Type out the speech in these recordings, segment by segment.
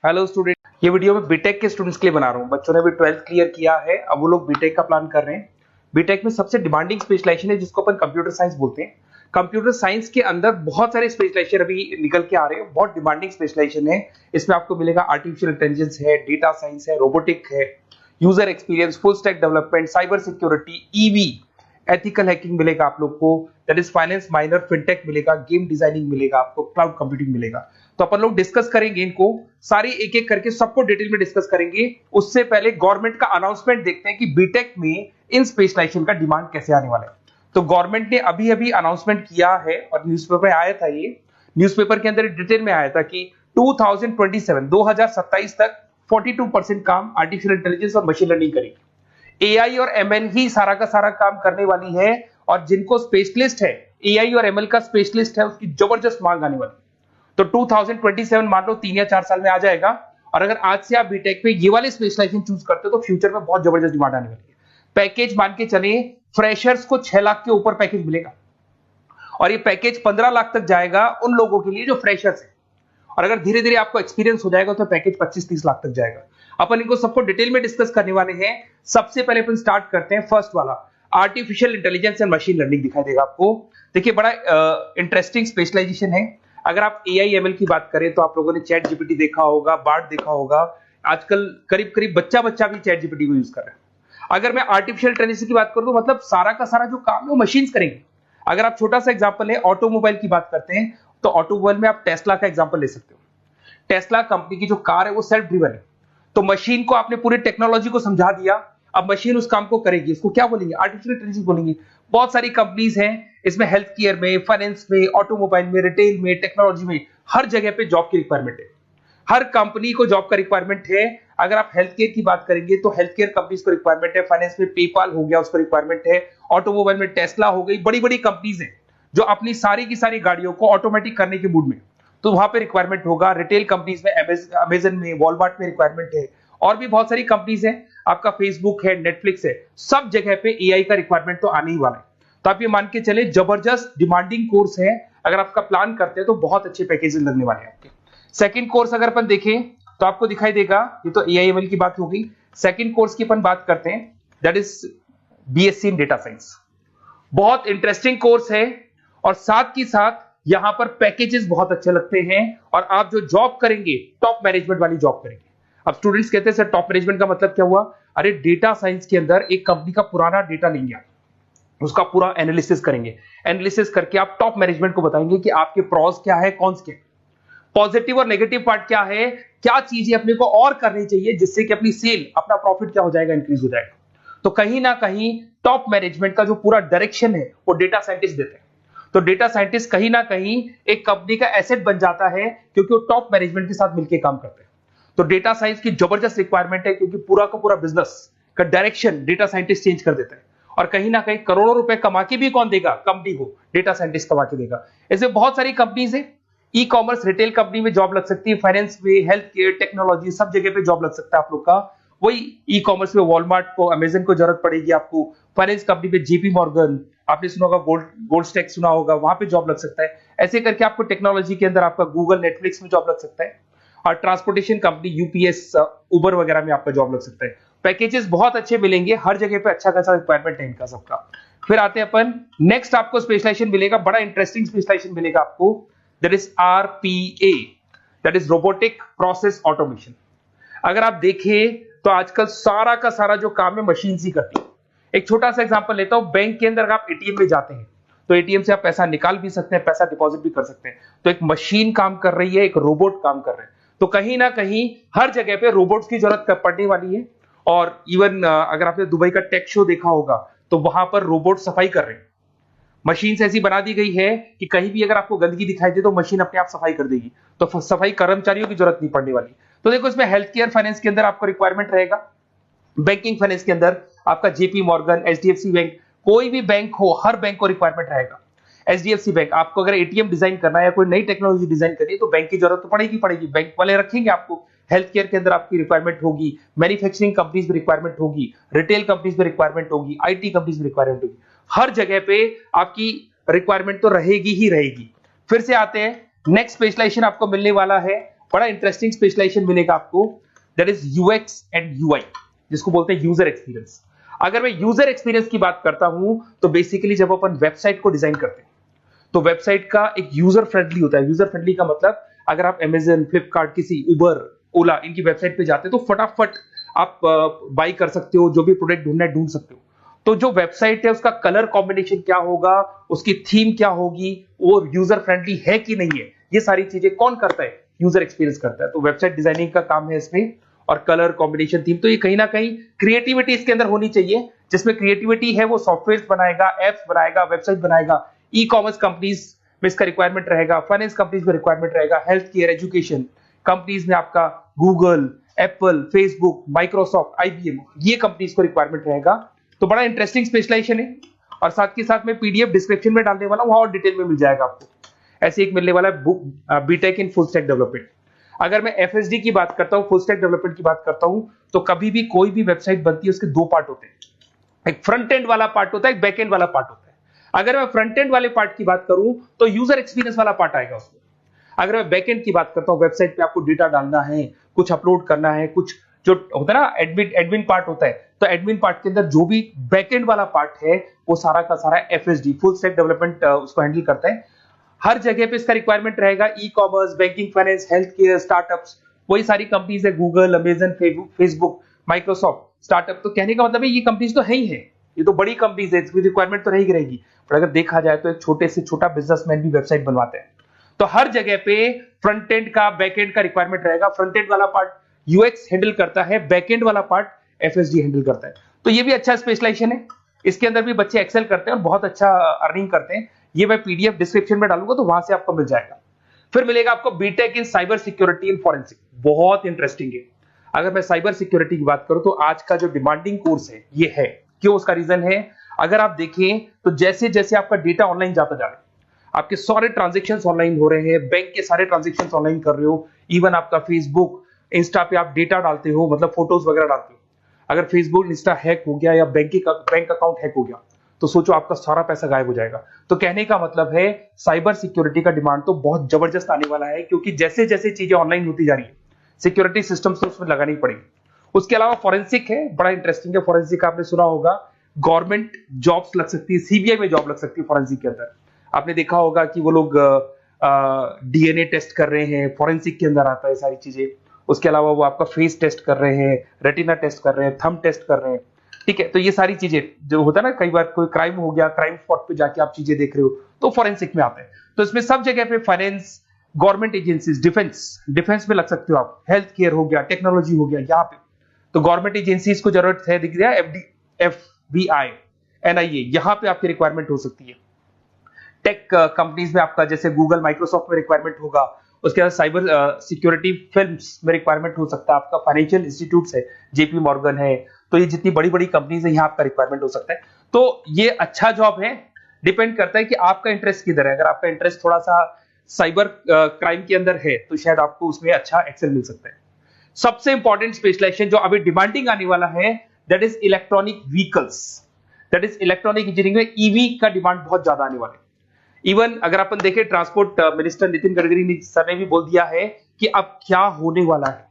Hello student, ये video मैं BTech के स्टूडेंट्स के लिए बना रहा हूँ। बच्चों ने भी 12th क्लियर किया है, अब वो लोग बीटेक का प्लान कर रहे हैं। बीटेक में सबसे डिमांडिंग स्पेशलाइजेशन है जिसको अपन कंप्यूटर साइंस बोलते हैं। कंप्यूटर साइंस के अंदर बहुत सारे स्पेशलाइजेशन अभी निकल के आ रहे हैं, बहुत डिमांडिंग स्पेशलाइजेशन है। इसमें आपको मिलेगा आर्टिफिशियल इंटेलिजेंस है, डेटा साइंस है, रोबोटिक है, user experience, full stack development, cyber security, EV, ethical hacking मिलेगा आप लोग को, that is finance minor, fintech मिलेगा, गेम डिजाइनिंग मिलेगा आपको, क्लाउड कंप्यूटिंग मिलेगा। तो अपन लोग डिस्कस करेंगे इनको सारी एक एक करके, सबको डिटेल में डिस्कस करेंगे। उससे पहले गवर्नमेंट का अनाउंसमेंट देखते हैं कि बीटेक में इन स्पेशलाइजेशन का डिमांड कैसे आने वाला है। तो गवर्नमेंट ने अभी अभी अनाउंसमेंट किया है और न्यूज़पेपर में आया था, ये न्यूज़पेपर के अंदर डिटेल में आया था कि 2027 तक 42% काम आर्टिफिशियल इंटेलिजेंस और मशीन लर्निंग करेगी। एआई और एमएल ही सारा का सारा काम करने वाली है, और जिनको स्पेशलिस्ट है, एआई और एमएल का स्पेशलिस्ट है, उसकी जबरदस्त मांग आने वाली है। तो 2027 मान लो 3 या 4 साल में आ जाएगा। और अगर आज से आप बीटेक पे ये वाले स्पेशलाइजेशन चूज करते हो तो फ्यूचर में बहुत जबरदस्त डिमांड आने वाली है। पैकेज मान के चले, फ्रेशर्स को 6 लाख के ऊपर पैकेज मिलेगा, और ये पैकेज 15 लाख तक जाएगा उन लोगों के लिए जो फ्रेशर्स है। और अगर धीरे धीरे आपको एक्सपीरियंस हो जाएगा तो पैकेज 25-30 लाख तक जाएगा। अपन इनको सबको डिटेल में डिस्कस करने वाले हैं। सबसे पहले अपन स्टार्ट करते हैं फर्स्ट वाला, artificial intelligence and machine learning दिखाई देगा आपको। देखिए, बड़ा इंटरेस्टिंग स्पेशलाइजेशन है। अगर आप एआई एमएल की बात करें तो आप लोगों ने चैट जीपीटी देखा होगा, बार्ड देखा होगा। आजकल करीब करीब बच्चा भी चैट जीपीटी को यूज कर रहा है। अगर मैं आर्टिफिशियल इंटेलिजेंस की बात करूं तो मतलब सारा का सारा जो काम है वो मशीन्स करेंगे। अगर आप छोटा सा एग्जांपल है, ऑटोमोबाइल की बात करते हैं तो ऑटोमोबाइल में आप टेस्ला का एग्जांपल ले सकते हो। टेस्ला कंपनी की जो कार है वो सेल्फ ड्रिवन है। तो मशीन को आपने पूरी टेक्नोलॉजी को समझा दिया, अब मशीन उस काम को करेगी। इसको क्या बोलेंगे? आर्टिफिशियल इंटेलिजेंस बोलेंगे। बहुत सारी कंपनीज हैं इसमें, हेल्थ केयर में, फाइनेंस में, ऑटोमोबाइल में, रिटेल में, टेक्नोलॉजी में, हर जगह पे जॉब की रिक्वायरमेंट है। हर कंपनी को जॉब का रिक्वायरमेंट है। अगर आप हेल्थ केयर की बात करेंगे तो हेल्थ केयर कंपनीज को रिक्वायरमेंट है, फाइनेंस में पेपाल हो गया उसको रिक्वायरमेंट है, ऑटोमोबाइल में टेस्ला हो गई, बड़ी बड़ी कंपनीज हैं जो अपनी सारी की सारी गाड़ियों को ऑटोमेटिक करने के मूड में, तो वहां पे रिक्वायरमेंट होगा। रिटेल कंपनीज में अमेजन में, वॉलमार्ट में रिक्वायरमेंट है, और भी बहुत सारी कंपनीज हैं, आपका फेसबुक है, नेटफ्लिक्स है, सब जगह पे एआई का रिक्वायरमेंट तो आने ही वाला है। तो आप ये मान के चले जबरदस्त डिमांडिंग कोर्स है। अगर आपका प्लान करते हैं तो बहुत अच्छे पैकेजेस लगने वाले हैं आपके। सेकंड कोर्स अगर अपन देखें तो आपको दिखाई देगा, ये तो एआई एमएल की बात हो गई। सेकंड कोर्स की अपन बात करते हैं, that is BSc in data science. बहुत इंटरेस्टिंग कोर्स है, और साथ ही साथ यहां पर पैकेजेस बहुत अच्छे लगते हैं, और आप जो जॉब करेंगे टॉप मैनेजमेंट वाली जॉब करेंगे। अब स्टूडेंट्स कहते हैं सर टॉप मैनेजमेंट का मतलब क्या हुआ? अरे डेटा साइंस के अंदर एक कंपनी का पुराना डेटा लेंगे आप, उसका पूरा एनालिसिस करेंगे, एनालिसिस करके आप टॉप मैनेजमेंट को बताएंगे कि आपके प्रॉस क्या है, कौन से पॉजिटिव और नेगेटिव पार्ट क्या है, क्या चीजें अपने को और करनी चाहिए जिससे कि अपनी सेल, अपना प्रॉफिट क्या हो जाएगा, इंक्रीज हो जाएगा। तो कहीं ना कहीं टॉप मैनेजमेंट का जो पूरा डायरेक्शन है वो डेटा साइंटिस्ट देते हैं। तो डेटा साइंटिस्ट कहीं ना कहीं एक कंपनी का एसेट बन जाता है, क्योंकि वो टॉप मैनेजमेंट के साथ मिलकर काम करते हैं। तो डेटा साइंस की जबरदस्त रिक्वायरमेंट है, क्योंकि पूरा का पूरा बिजनेस का डायरेक्शन डेटा साइंटिस्ट चेंज कर देता है। और कहीं ना कहीं करोड़ों रुपए कमा के भी कौन देगा? कंपनी को डेटा साइंटिस्ट कमा के देगा। ऐसे बहुत सारी कंपनीज है, ई कॉमर्स, रिटेल कंपनी में जॉब लग सकती है, फाइनेंस में, हेल्थ केयर, टेक्नोलॉजी, सब जगह पे जॉब लग सकता है आप लोग का। वही ई कॉमर्स में वॉलमार्ट को, अमेजन को जरूरत पड़ेगी आपको। फाइनेंस कंपनी में जेपी मॉर्गन, आपने सुना होगा, गोल्ड स्टैक सुना होगा, वहां पे जॉब लग सकता है। ऐसे करके आपको टेक्नोलॉजी के अंदर आपका गूगल, नेटफ्लिक्स में जॉब लग सकता है। और ट्रांसपोर्टेशन कंपनी यूपीएस, उबर वगैरह में आपका जॉब लग सकता है। पैकेजेस बहुत अच्छे मिलेंगे, हर जगह पे अच्छा खासा रिक्वायरमेंट है इनका सबका। फिर आते हैं अपन नेक्स्ट, आपको स्पेशलाइजेशन मिलेगा, बड़ा इंटरेस्टिंग स्पेशलाइजेशन मिलेगा आपको, that is RPA, that is robotic process automation. अगर आप देखें तो आजकल सारा का सारा जो काम है मशीन ही करती है। एक छोटा सा एग्जांपल लेता हूं, बैंक के अंदर आप एटीएम में जाते हैं तो एटीएम से आप पैसा निकाल भी सकते हैं, पैसा डिपॉजिट भी कर सकते हैं। तो एक मशीन काम कर रही है, एक रोबोट काम कर रहे हैं। तो कहीं ना कहीं हर जगह पे रोबोट्स की जरूरत पड़ने वाली है। और इवन अगर आपने दुबई का टेक शो देखा होगा तो वहां पर रोबोट सफाई कर रहे हैं। मशीन ऐसी बना दी गई है कि कहीं भी अगर आपको गंदगी दिखाई दे तो मशीन अपने आप सफाई कर देगी, तो सफाई कर्मचारियों की जरूरत नहीं पड़ने वाली। तो देखो, इसमें हेल्थ केयर, फाइनेंस के अंदर आपको रिक्वायरमेंट रहेगा। बैंकिंग फाइनेंस के अंदर आपका जेपी मॉर्गन, एचडीएफसी बैंक, कोई भी बैंक हो, हर बैंक को रिक्वायरमेंट रहेगा। एचडीएफसी बैंक, आपको अगर एटीएम डिजाइन करना है या कोई नई टेक्नोलॉजी डिजाइन करनी है तो बैंक की जरूरत तो पड़ेगी, बैंक वाले रखेंगे आपको। हेल्थ केयर के अंदर आपकी रिक्वायरमेंट होगी, मैन्युफैक्चरिंग कंपनीज में रिक्वायरमेंट होगी, रिटेल कंपनीज में रिक्वायरमेंट होगी, आईटी कंपनीज में रिक्वायरमेंट होगी। हर जगह पे आपकी रिक्वायरमेंट तो रहेगी ही रहेगी। फिर से आते हैं, नेक्स्ट स्पेशलाइजेशन आपको मिलने वाला है बड़ा इंटरेस्टिंग स्पेशलाइजेशन मिलेगा आपको, that is UX and UI, जिसको बोलते हैं यूजर एक्सपीरियंस। अगर मैं यूजर एक्सपीरियंस की बात करता हूं तो बेसिकली जब अपन वेबसाइट को डिजाइन करते हैं तो वेबसाइट का एक यूजर फ्रेंडली होता है। यूजर फ्रेंडली का मतलब अगर आप अमेजन, फ्लिपकार्ट, किसी उबर, ओला इनकी वेबसाइट पे जाते हैं तो फटाफट आप बाई कर सकते हो, जो भी प्रोडक्ट ढूंढना है ढूंढ सकते हो। तो जो वेबसाइट है उसका कलर कॉम्बिनेशन क्या होगा, उसकी थीम क्या होगी, वो यूजर फ्रेंडली है कि नहीं है, ये सारी चीजें कौन करता है, यूजर एक्सपीरियंस करता है। तो वेबसाइट डिजाइनिंग का काम है इसमें, और कलर कॉम्बिनेशन, थीम। तो ये कहीं ना कहीं क्रिएटिविटी इसके अंदर होनी चाहिए। जिसमें क्रिएटिविटी है वो सॉफ्टवेयर बनाएगा, एप्स बनाएगा, वेबसाइट बनाएगा। ई कॉमर्स कंपनीज में इसका रिक्वायरमेंट रहेगा, फाइनेंस कंपनीज में रिक्वायरमेंट रहेगा, हेल्थ केयर, एजुकेशन कंपनीज में आपका Google, Apple, Facebook, Microsoft, IBM, ये कंपनीज को रिक्वायरमेंट रहेगा। तो बड़ा इंटरेस्टिंग स्पेशलाइजेशन है। और साथ के साथ में पीडीएफ डिस्क्रिप्शन में डाल देने वाला हूं, और डिटेल में मिल जाएगा आपको। ऐसे एक मिलने वाला है book, BTech in full stack development. अगर मैं एफएसडी की बात करता हूं, फुल स्टैक डेवलपमेंट की बात करता हूं, तो कभी भी कोई भी वेबसाइट बनती है उसके दो पार्ट होते हैं, एक फ्रंट एंड वाला पार्ट होता है, एक बैक एंड वाला पार्ट होता है। अगर मैं फ्रंट एंड वाले पार्ट की बात करूं तो यूजर एक्सपीरियंस वाला पार्ट आएगा उसमें। अगर मैं बैक एंड की बात करता हूं, वेबसाइट पे आपको डेटा डालना है, कुछ अपलोड करना है, कुछ जो होता है ना एडमिन पार्ट होता है, तो एडमिन पार्ट के अंदर जो भी बैक एंड वाला पार्ट है वो सारा का सारा एफएसडी, फुल स्टैक डेवलपमेंट, उसको हैंडल करता है। हर जगह पे इसका रिक्वायरमेंट रहेगा। E commerce, banking, finance, health care, startups, वही सारी कंपनीज है, Google, Amazon, Facebook, Microsoft, startup. तो कहने का मतलब है ये कंपनीज तो है ही है, ये तो बड़ी कंपनीज है, इसकी रिक्वायरमेंट तो रहेगी। पर अगर देखा जाए तो एक छोटे से छोटा बिजनेसमैन भी वेबसाइट बनवाते हैं। तो हर जगह पे फ्रंट एंड का, बैक एंड का रिक्वायरमेंट रहेगा। फ्रंट एंड वाला पार्ट यूएक्स हैंडल करता है, बैक एंड वाला पार्ट एफएसडी हैंडल करता है। तो ये भी अच्छा स्पेशलाइजेशन है। इसके अंदर भी बच्चे एक्सेल करते हैं और बहुत अच्छा अर्निंग करते हैं। ये मैं पीडीएफ डिस्क्रिप्शन में डालूंगा तो वहां से आपको मिल जाएगा। फिर मिलेगा आपको BTech in cyber security and forensic, बहुत इंटरेस्टिंग है। अगर मैं साइबर सिक्योरिटी की बात करूं तो आज का जो डिमांडिंग कोर्स है ये है। क्यों? उसका रीजन है, अगर आप देखें तो जैसे जैसे आपका डेटा ऑनलाइन जाता जा रहा है, आपके सारे ट्रांजेक्शन ऑनलाइन हो रहे हैं, बैंक के सारे ट्रांजेक्शन ऑनलाइन कर रहे हो, इवन आपका फेसबुक, इंस्टा पे आप डेटा डालते हो, मतलब फोटोज वगैरह डालते हो। अगर फेसबुक, इंस्टा हैक हो गया या बैंक अकाउंट हैक हो गया तो सोचो आपका सारा पैसा गायब हो जाएगा। तो कहने का मतलब है साइबर सिक्योरिटी का डिमांड तो बहुत जबरदस्त आने वाला है, क्योंकि जैसे जैसे चीजें ऑनलाइन होती जा रही है सिक्योरिटी सिस्टम्स तो उसमें लगानी पड़ेगी। उसके अलावा फॉरेंसिक है, बड़ा इंटरेस्टिंग है। फॉरेंसिक आपने सुना होगा, गवर्नमेंट जॉब्स लग सकती है, सीबीआई में जॉब लग सकती है फॉरेंसिक के अंदर। आपने देखा होगा कि वो लोग डीएनए टेस्ट कर रहे हैं, फॉरेंसिक के अंदर आता है सारी चीजें। उसके अलावा वो आपका फेस टेस्ट कर रहे हैं, रेटिना टेस्ट कर रहे हैं, थंब टेस्ट कर रहे हैं। ठीक है, तो ये सारी चीजें जो होता है ना, कई बार कोई क्राइम हो गया, क्राइम स्पॉट पे जाके आप चीजें देख रहे हो तो फॉरेंसिक में आते हैं। तो इसमें सब जगह पे फाइनेंस, गवर्नमेंट एजेंसीज, डिफेंस में लग सकते हो आप, हेल्थ केयर हो गया, टेक्नोलॉजी हो गया, यहाँ पे तो गवर्नमेंट एजेंसीज को जरूरत है, दिख रहा है, एफबीआई, एनआईए, यहाँ पे आपकी रिक्वायरमेंट हो सकती है। टेक कंपनीज में आपका जैसे गूगल, माइक्रोसॉफ्ट में रिक्वायरमेंट होगा। उसके बाद साइबर सिक्योरिटी फिल्म्स में रिक्वायरमेंट हो सकता है आपका, फाइनेंशियल इंस्टीट्यूट्स है, जेपी मॉर्गन है, तो ये जितनी बड़ी बड़ी कंपनीज है यहाँ आपका रिक्वायरमेंट हो सकता है। तो ये अच्छा जॉब है, डिपेंड करता है कि आपका इंटरेस्ट किधर है। अगर आपका इंटरेस्ट थोड़ा सा साइबर क्राइम के अंदर है तो शायद आपको उसमें अच्छा एक्सेल मिल सकता है। सबसे इंपॉर्टेंट स्पेशलाइजेशन जो अभी डिमांडिंग आने वाला है, that is electronic vehicles, that is electronic engineering में ईवी का डिमांड बहुत ज्यादा आने वाला है। इवन अगर अपन देखें, transport minister Nitin Gadkari sir ने भी बोल दिया है कि अब क्या होने वाला है,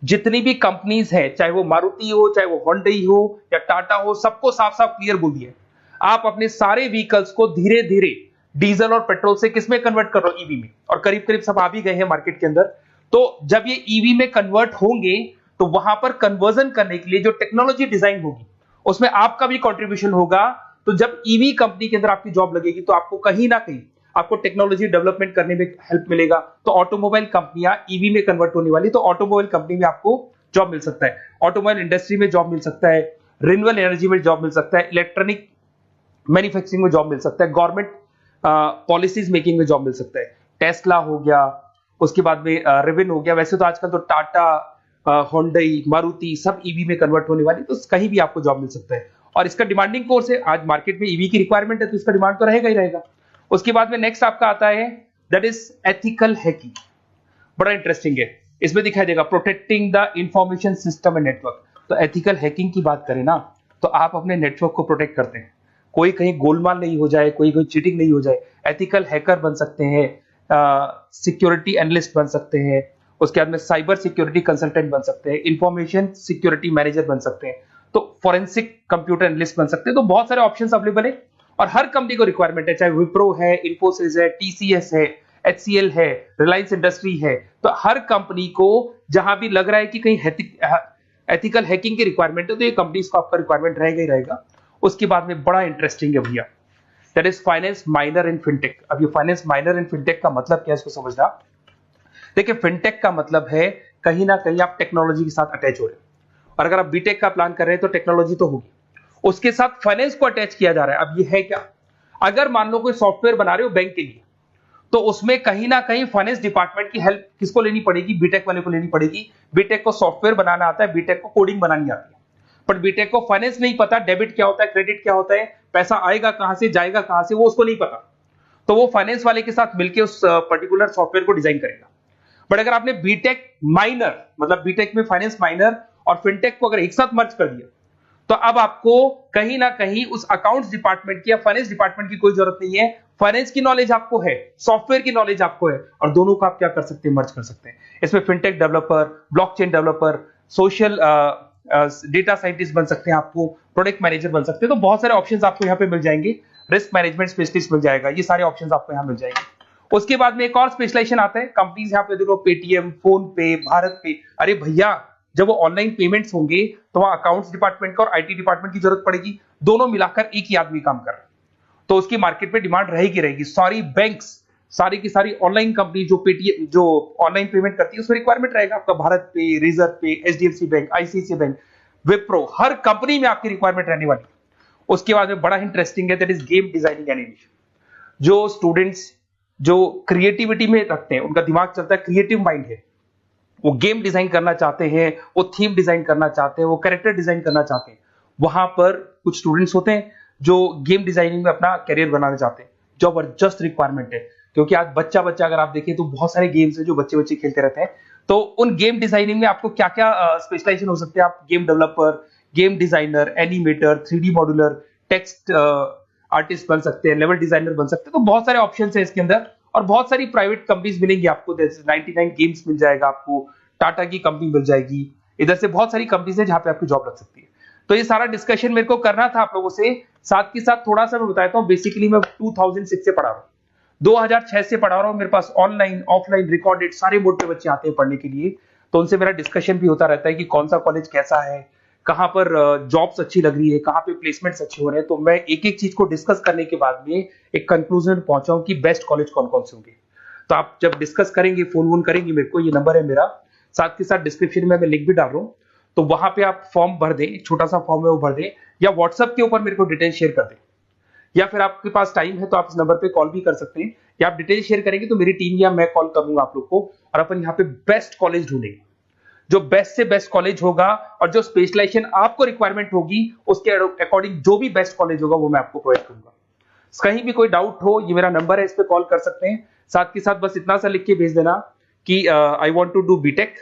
जितनी भी कंपनीज है, चाहे वो मारुति हो, चाहे वो होंडई हो या टाटा हो, सबको साफ साफ क्लियर बोल दिया, आप अपने सारे व्हीकल्स को धीरे धीरे डीजल और पेट्रोल से किसमें कन्वर्ट कर रहे हो, ईवी में। और करीब करीब सब आ भी गए हैं मार्केट के अंदर। तो जब ये ईवी में कन्वर्ट होंगे तो वहां पर कन्वर्जन करने के लिए जो टेक्नोलॉजी डिजाइन होगी उसमें आपका भी कंट्रीब्यूशन होगा। तो जब ईवी कंपनी के अंदर आपकी जॉब लगेगी तो आपको कहीं ना कहीं आपको टेक्नोलॉजी डेवलपमेंट करने में हेल्प मिलेगा। तो ऑटोमोबाइल कंपनियां ईवी में कन्वर्ट होने वाली, तो ऑटोमोबाइल कंपनी में आपको जॉब मिल सकता है, ऑटोमोबाइल इंडस्ट्री में जॉब मिल सकता है, रिन्यूएबल एनर्जी में जॉब मिल सकता है, इलेक्ट्रॉनिक मैन्युफैक्चरिंग में जॉब मिल सकता है, गवर्नमेंट पॉलिसीज मेकिंग में जॉब मिल सकता है, टेस्ला हो गया, उसके बाद में रिविन हो गया। वैसे तो आजकल तो टाटा, होंडई, मारुति सब ईवी में कन्वर्ट होने वाली, तो कहीं भी आपको जॉब मिल सकता है। और इसका डिमांडिंग कोर्स है, आज मार्केट में ईवी की रिक्वायरमेंट है तो इसका डिमांड तो रहेगा ही रहेगा। उसके बाद में नेक्स्ट आपका आता है, दैट इज एथिकल हैकिंग, बड़ा इंटरेस्टिंग है। इसमें दिखाई देगा protecting the information system and network. तो एथिकल हैकिंग की बात करें ना, तो आप अपने नेटवर्क को प्रोटेक्ट करते हैं, कोई कहीं गोलमाल नहीं हो जाए, कोई चीटिंग नहीं हो जाए। एथिकल हैकर बन सकते हैं, सिक्योरिटी एनालिस्ट बन सकते हैं, उसके बाद में साइबर सिक्योरिटी कंसल्टेंट बन सकते हैं, इंफॉर्मेशन सिक्योरिटी मैनेजर बन सकते हैं, तो फॉरेंसिक कंप्यूटर एनालिस्ट बन सकते हैं। तो बहुत सारे ऑप्शंस अवेलेबल है और हर कंपनी को रिक्वायरमेंट है, चाहे विप्रो है, इन्फोसिस है, टीसीएस है, एचसीएल है, रिलायंस इंडस्ट्री है। तो हर कंपनी को जहां भी लग रहा है कि कहीं एथिकल हैकिंग की रिक्वायरमेंट है तो ये कंपनीज को आपका रिक्वायरमेंट रहेगा ही रहेगा। उसके बाद में बड़ा इंटरेस्टिंग है भैया, that is finance minor in fintech. अब ये फाइनेंस माइनर इन फिनटेक का मतलब क्या है इसको समझना। देखिए फिनटेक का मतलब है कहीं ना कहीं आप टेक्नोलॉजी के साथ अटैच हो रहे हैं, और अगर आप बीटेक का प्लान कर रहे हैं तो टेक्नोलॉजी तो होगी, उसके साथ फाइनेंस को अटैच किया जा रहा है। अब ये है क्या, अगर मान लो कोई सॉफ्टवेयर बना रहे हो बैंक के लिए, तो उसमें कहीं ना कहीं फाइनेंस डिपार्टमेंट की हेल्प किसको लेनी पड़ेगी, बीटेक वाले को लेनी पड़ेगी। बीटेक को सॉफ्टवेयर बनाना आता है, बीटेक को कोडिंग बनानी आती है, बट बीटेक को फाइनेंस नहीं पता, डेबिट क्या होता है, क्रेडिट क्या होता है, पैसा आएगा कहां से, जाएगा कहां से, वो उसको नहीं पता। तो वो फाइनेंस वाले के साथ मिलकर उस पर्टिकुलर सॉफ्टवेयर को डिजाइन करेगा। बट अगर आपने बीटेक माइनर, मतलब बीटेक में फाइनेंस माइनर और फिनटेक को अगर एक साथ मर्ज कर दिया, तो अब आपको कहीं ना कहीं उस अकाउंट्स डिपार्टमेंट की या फाइनेंस डिपार्टमेंट की कोई जरूरत नहीं है। फाइनेंस की नॉलेज आपको है, सॉफ्टवेयर की नॉलेज आपको है, और दोनों को आप क्या कर सकते हैं, मर्ज कर सकते हैं। इसमें fintech developer, blockchain developer, social data scientist बन सकते हैं, आपको प्रोडक्ट मैनेजर बन सकते हैं। तो बहुत सारे ऑप्शंस आपको यहाँ पे मिल जाएंगे, रिस्क मैनेजमेंट स्पेशलिस्ट मिल जाएगा, ये सारे ऑप्शंस आपको यहाँ मिल जाएंगे। उसके बाद में एक और स्पेशलाइजेशन आता है, कंपनीज यहाँ पे देखो पेटीएम, फोन पे, भारत पे। अरे भैया जब वो ऑनलाइन पेमेंट्स होंगे तो वहां अकाउंट्स डिपार्टमेंट का और आईटी डिपार्टमेंट की जरूरत पड़ेगी, दोनों मिलाकर एक ही आदमी काम कर रहा है, तो उसकी मार्केट में डिमांड रहेगी रहेगी। सारी बैंक्स, सारी की सारी ऑनलाइन कंपनी जो पेटीएम, जो ऑनलाइन पेमेंट करती है, उसमें रिक्वायरमेंट रहेगा आपका भारत पे, Razorpay, HDFC bank, ICICI bank, Wipro, हर कंपनी में आपकी रिक्वायरमेंट रहने वाली है। उसके बाद में बड़ा इंटरेस्टिंग है, that is game designing animation. जो स्टूडेंट्स जो क्रिएटिविटी में रखते हैं, उनका दिमाग चलता है, क्रिएटिव माइंड है, वो गेम डिजाइन करना चाहते हैं, वो थीम डिजाइन करना चाहते हैं, वो कैरेक्टर डिजाइन करना चाहते हैं, वहां पर कुछ स्टूडेंट्स होते हैं जो गेम डिजाइनिंग में अपना करियर बनाना चाहते हैं। जबरदस्त रिक्वायरमेंट है, क्योंकि आज बच्चा बच्चा अगर आप देखें तो बहुत सारे गेम्स हैं जो बच्चे बच्चे खेलते रहते हैं। तो उन गेम डिजाइनिंग में आपको क्या क्या स्पेशलाइजेशन हो सकते हैं, आप game developer, game designer, animator, 3D modular, text artist बन सकते हैं, लेवल डिजाइनर बन सकते हैं। तो बहुत सारे ऑप्शन है इसके अंदर, और बहुत सारी प्राइवेट कंपनीज मिलेंगी आपको, जैसे 99 गेम्स मिल जाएगा आपको, टाटा की कंपनी मिल जाएगी, इधर से बहुत सारी कंपनीज है जहां पे आपकी जॉब लग सकती है। तो ये सारा डिस्कशन मेरे को करना था आप लोगों से, साथ के साथ थोड़ा सा मैं बताता हूँ। बेसिकली मैं 2006 से पढ़ा रहा हूँ, 2006 से पढ़ा रहा हूँ। मेरे पास ऑनलाइन, ऑफलाइन, रिकॉर्डेड सारे मोड पे बच्चे आते हैं पढ़ने के लिए, तो उनसे मेरा डिस्कशन भी होता रहता है कि कौन सा कॉलेज कैसा है, कहां पर जॉब्स अच्छी लग रही है, कहां पे प्लेसमेंट्स अच्छे हो रहे हैं। तो मैं एक एक चीज को डिस्कस करने के बाद में एक कंक्लूजन पहुंचा हूं कि बेस्ट कॉलेज कौन कौन से होंगे। तो आप जब डिस्कस करेंगे, फोन वोन करेंगे मेरे को, ये नंबर है मेरा, साथ के साथ डिस्क्रिप्शन में मैं लिंक भी डाल रहा हूँ, तो वहां पे आप फॉर्म भर दें, एक छोटा सा फॉर्म है वो भर दें, या व्हाट्सएप के ऊपर मेरे को डिटेल शेयर कर दें, या फिर आपके पास टाइम है तो आप इस नंबर पे कॉल भी कर सकते हैं, या आप डिटेल शेयर करेंगे तो मेरी टीम या मैं कॉल करूंगा आप लोग को, और अपन यहाँ पे बेस्ट कॉलेज ढूंढेंगे, जो बेस्ट से बेस्ट कॉलेज होगा, और जो स्पेशलाइजेशन आपको रिक्वायरमेंट होगी उसके अकॉर्डिंग जो भी बेस्ट कॉलेज होगा वो मैं आपको प्रोवाइड करूंगा। कहीं भी कोई डाउट हो, ये मेरा नंबर है, इस पे कॉल कर सकते हैं। साथ के साथ बस इतना सा लिख के भेज देना कि I want to do BTech,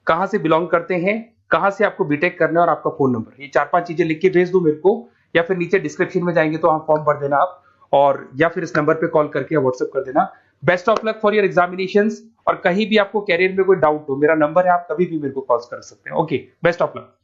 कहां से बिलोंग करते हैं, कहां से आपको बीटेक करना है, और आपका फोन नंबर, ये 4-5 चीजें लिख के भेज दो मेरे को, या फिर नीचे डिस्क्रिप्शन में जाएंगे तो वहां फॉर्म भर देना आप, और या फिर इस नंबर पे कॉल करके या व्हाट्सएप कर देना। Best of luck for your examinations, और कहीं भी आपको कैरियर में कोई डाउट हो, मेरा नंबर है, आप कभी भी मेरे को कॉल कर सकते हैं। Okay, best of luck.